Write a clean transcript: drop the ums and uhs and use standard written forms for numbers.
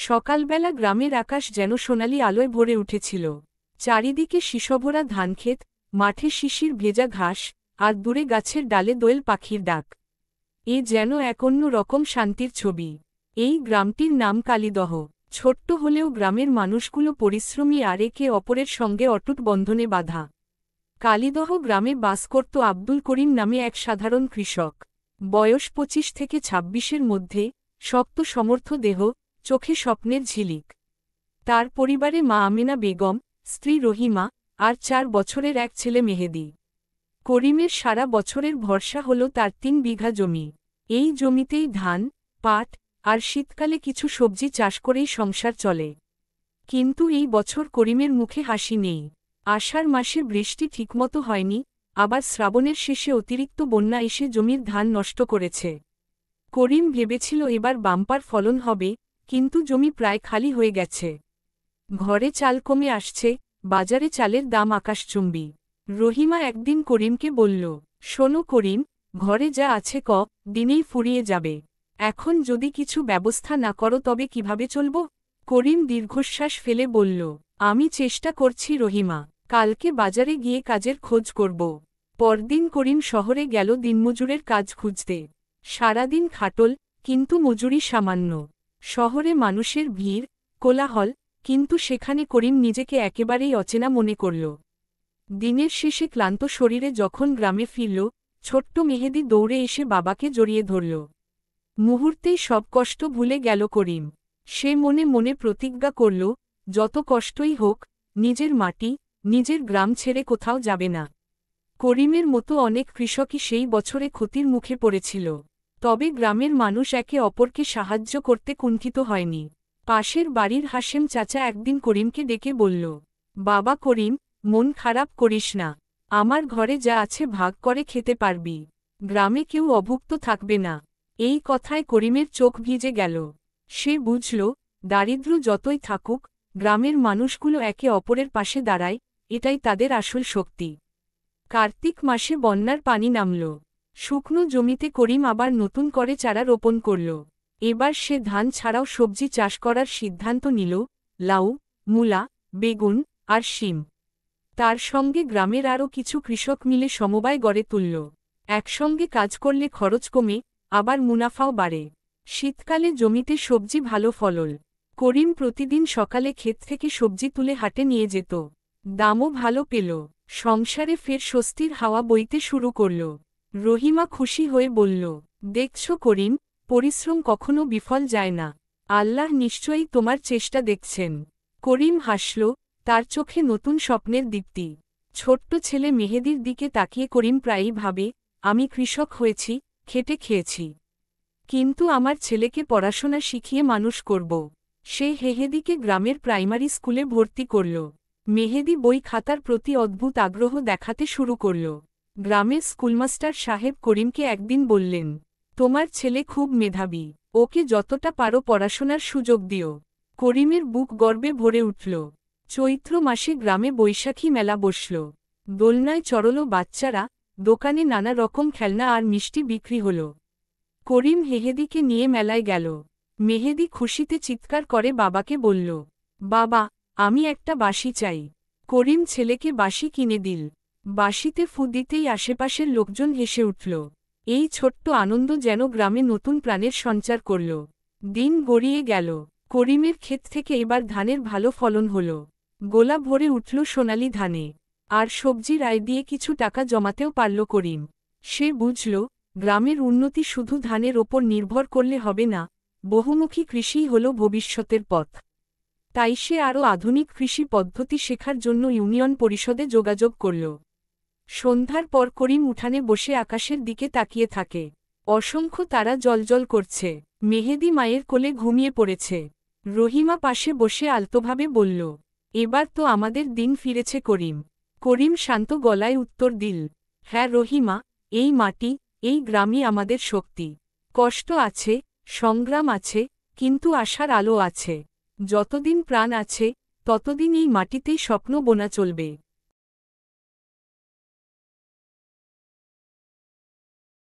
সকালবেলা গ্রামের আকাশ যেন সোনালি আলোয় ভরে উঠেছিল। চারিদিকে শিশভরা ধানক্ষেত, মাঠে শিশির ভেজা ঘাস, আর দূরে গাছের ডালে দোয়েল পাখির ডাক। এ যেন এক অন্য রকম শান্তির ছবি। এই গ্রামটির নাম কালিদহ। ছোট্ট হলেও গ্রামের মানুষগুলো পরিশ্রমী আর একে অপরের সঙ্গে অটুট বন্ধনে বাঁধা। কালিদহ গ্রামে বাস করত আব্দুল করিম নামে এক সাধারণ কৃষক। বয়স 25 থেকে 26-এর মধ্যে, শক্ত সমর্থ দেহ, চোখে স্বপ্নের ঝিলিক। তার পরিবারে মা আমেনা বেগম, স্ত্রী রহিমা, আর 4 বছরের এক ছেলে মেহেদি। করিমের সারা বছরের ভরসা হল তার 3 বিঘা জমি। এই জমিতেই ধান, পাট, আর শীতকালে কিছু সবজি চাষ করেই সংসার চলে। কিন্তু এই বছর করিমের মুখে হাসি নেই। আষাঢ় মাসে বৃষ্টি ঠিকমতো হয়নি, আবার শ্রাবণের শেষে অতিরিক্ত বন্যা এসে জমির ধান নষ্ট করেছে। করিম ভেবেছিল এবার বাম্পার ফলন হবে, কিন্তু জমি প্রায় খালি হয়ে গেছে। ঘরে চাল কমে আসছে, বাজারে চালের দাম আকাশচুম্বী। রহিমা একদিন করিমকে বলল, শোনো করিম, ঘরে যা আছে দিনেই ফুরিয়ে যাবে। এখন যদি কিছু ব্যবস্থা না করো তবে কিভাবে চলব? করিম দীর্ঘশ্বাস ফেলে বলল, আমি চেষ্টা করছি রহিমা, কালকে বাজারে গিয়ে কাজের খোঁজ করব। পরদিন করিম শহরে গেল দিনমজুরের কাজ খুঁজতে। সারাদিন খাটল, কিন্তু মজুরি সামান্য। শহরে মানুষের ভিড়, কোলাহল, কিন্তু সেখানে করিম নিজেকে একেবারেই অচেনা মনে করল। দিনের শেষে ক্লান্ত শরীরে যখন গ্রামে ফিরল, ছোট্ট মেহেদি দৌড়ে এসে বাবাকে জড়িয়ে ধরল। মুহূর্তেই সব কষ্ট ভুলে গেল করিম। সে মনে মনে প্রতিজ্ঞা করল, যত কষ্টই হোক, নিজের মাটি, নিজের গ্রাম ছেড়ে কোথাও যাবে না। করিমের মতো অনেক কৃষকই সেই বছরে ক্ষতির মুখে পড়েছিল। তবে গ্রামের মানুষ একে অপরকে সাহায্য করতে কুণ্ঠিত হয়নি। পাশের বাড়ির হাশেম চাচা একদিন করিমকে ডেকে বলল, বাবা করিম, মন খারাপ করিস না। আমার ঘরে যা আছে ভাগ করে খেতে পারবি। গ্রামে কেউ অভুক্ত থাকবে না। এই কথায় করিমের চোখ ভিজে গেল। সে বুঝল, দারিদ্র্য যতই থাকুক, গ্রামের মানুষগুলো একে অপরের পাশে দাঁড়ায়, এটাই তাদের আসল শক্তি। কার্তিক মাসে বন্যার পানি নামল। শুকনো জমিতে করিম আবার নতুন করে চারা রোপণ করল। এবার সে ধান ছাড়াও সবজি চাষ করার সিদ্ধান্ত নিল, লাউ, মূলা, বেগুন, আর শিম। তার সঙ্গে গ্রামের আরও কিছু কৃষক মিলে সমবায় গড়ে তুলল। একসঙ্গে কাজ করলে খরচ কমে, আবার মুনাফাও বাড়ে। শীতকালে জমিতে সবজি ভালো ফলল। করিম প্রতিদিন সকালে ক্ষেত থেকে সবজি তুলে হাটে নিয়ে যেত। দামও ভালো পেল। সংসারে ফের স্বস্তির হাওয়া বইতে শুরু করল। রহিমা খুশি হয়ে বলল, দেখছ করিম, পরিশ্রম কখনো বিফল যায় না। আল্লাহ নিশ্চয়ই তোমার চেষ্টা দেখছেন। করিম হাসল, তার চোখে নতুন স্বপ্নের দীপ্তি। ছোট্ট ছেলে মেহেদির দিকে তাকিয়ে করিম প্রায়ই ভাবে, আমি কৃষক হয়েছি, খেটে খেয়েছি। কিন্তু আমার ছেলেকে পড়াশোনা শিখিয়ে মানুষ করব। সে মেহেদিকে গ্রামের প্রাইমারি স্কুলে ভর্তি করল। মেহেদি বই খাতার প্রতি অদ্ভুত আগ্রহ দেখাতে শুরু করল। গ্রামের স্কুলমাস্টার সাহেব করিমকে একদিন বললেন, তোমার ছেলে খুব মেধাবী, ওকে যতটা পারো পড়াশোনার সুযোগ দিও। করিমের বুক গর্বে ভরে উঠল। চৈত্র মাসে গ্রামে বৈশাখী মেলা বসল। দোলনায় চড়ল বাচ্চারা, দোকানে নানা রকম খেলনা আর মিষ্টি বিক্রি হল। করিম মেহেদিকে নিয়ে মেলায় গেল। মেহেদি খুশিতে চিৎকার করে বাবাকে বলল, বাবা, আমি একটা বাঁশি চাই। করিম ছেলেকে বাঁশি কিনে দিল। বাঁশিতে ফু দিতেই আশেপাশের লোকজন হেসে উঠল। এই ছোট্ট আনন্দ যেন গ্রামে নতুন প্রাণের সঞ্চার করল। দিন গড়িয়ে গেল। করিমের ক্ষেত থেকে এবার ধানের ভালো ফলন হল। গোলা ভরে উঠল সোনালি ধানে। আর সবজির আয় দিয়ে কিছু টাকা জমাতেও পারল করিম। সে বুঝল, গ্রামের উন্নতি শুধু ধানের ওপর নির্ভর করলে হবে না, বহুমুখী কৃষিই হল ভবিষ্যতের পথ। তাই সে আরও আধুনিক কৃষি পদ্ধতি শেখার জন্য ইউনিয়ন পরিষদে যোগাযোগ করল। সন্ধ্যার পর করিম উঠানে বসে আকাশের দিকে তাকিয়ে থাকে। অসংখ্য তারা জ্বলজ্বল করছে। মেহেদি মায়ের কোলে ঘুমিয়ে পড়েছে। রহিমা পাশে বসে আলতোভাবে বলল, এবার তো আমাদের দিন ফিরেছে করিম। করিম শান্ত গলায় উত্তর দিল, হ্যাঁ রহিমা, এই মাটি, এই গ্রামই আমাদের শক্তি। কষ্ট আছে, সংগ্রাম আছে, কিন্তু আশার আলো আছে। যতদিন প্রাণ আছে, ততদিন এই মাটিতেই স্বপ্ন বোনা চলবে।